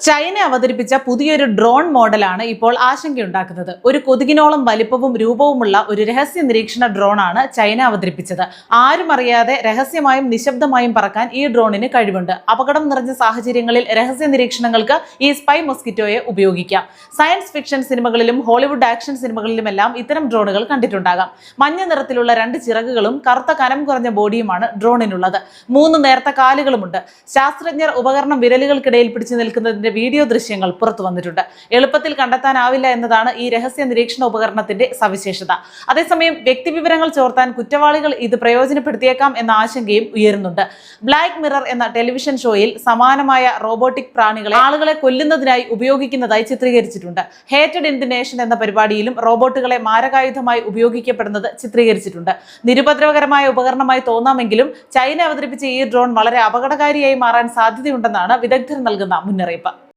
China അവതരിപ്പിച്ച പുതിയൊരു drone മോഡലാണ് ഇപ്പോൾ ആശങ്കയുണ്ടാക്കുന്നത്. ഒരു കൊതുകിനോളം വലിപ്പവും രൂപവുമുള്ള ഒരു രഹസ്യ നിരീക്ഷണ ഡ്രോണാണ് ചൈന അവതരിപ്പിച്ചത്. ആരും അറിയാതെ രഹസ്യമായും നിശബ്ദമായും പറക്കാൻ ഈ ഡ്രോണിന് കഴിവുണ്ട്. അപകടം നിറഞ്ഞ സാഹചര്യങ്ങളിൽ രഹസ്യ നിരീക്ഷണങ്ങൾക്ക് ഈ സ്പൈ മോസ്കിറ്റോയെ ഉപയോഗിക്കാം. സയൻസ് ഫിക്ഷൻ സിനിമകളിലും ഹോളിവുഡ് ആക്ഷൻ സിനിമകളിലുമെല്ലാം ഇത്തരം ഡ്രോണുകൾ കണ്ടിട്ടുണ്ടാകാം. മഞ്ഞ നിറത്തിലുള്ള 2 ചിറകുകളും കറുത്ത കനം കുറഞ്ഞ ബോഡിയുമാണ് ഡ്രോണിനുള്ളത്. 3 നേർത്ത കാലുകളുമുണ്ട്. ശാസ്ത്രജ്ഞർ ഉപകരണം വിരലുകൾക്കിടയിൽ പിടിച്ചു നിൽക്കുന്നതിന്റെ വീഡിയോ ദൃശ്യങ്ങൾ പുറത്തു വന്നിട്ടുണ്ട്. എളുപ്പത്തിൽ കണ്ടെത്താനാവില്ല എന്നതാണ് ഈ രഹസ്യ നിരീക്ഷണ ഉപകരണത്തിന്റെ സവിശേഷത. അതേസമയം വ്യക്തിവിവരങ്ങൾ ചോർത്താൻ കുറ്റവാളികൾ ഇത് പ്രയോജനപ്പെടുത്തിയേക്കാം എന്ന ആശങ്കയും ഉയരുന്നുണ്ട്. ബ്ലാക്ക് മിറർ എന്ന ടെലിവിഷൻ ഷോയിൽ സമാനമായ റോബോട്ടിക് പ്രാണികളെ ആളുകളെ കൊല്ലുന്നതിനായി ഉപയോഗിക്കുന്നതായി ചിത്രീകരിച്ചിട്ടുണ്ട്. ഹേറ്റഡ് ഇൻ ദി നേഷൻ എന്ന പരിപാടിയിലും റോബോട്ടുകളെ മാരകായുധമായി ഉപയോഗിക്കപ്പെടുന്നത് ചിത്രീകരിച്ചിട്ടുണ്ട്. നിരുപദ്രവകരമായ ഉപകരണമായി തോന്നാമെങ്കിലും ചൈന അവതരിപ്പിച്ച ഈ ഡ്രോൺ വളരെ അപകടകാരിയായി മാറാൻ സാധ്യതയുണ്ടെന്നാണ് വിദഗ്ധർ നൽകുന്ന മുന്നറിയിപ്പ്.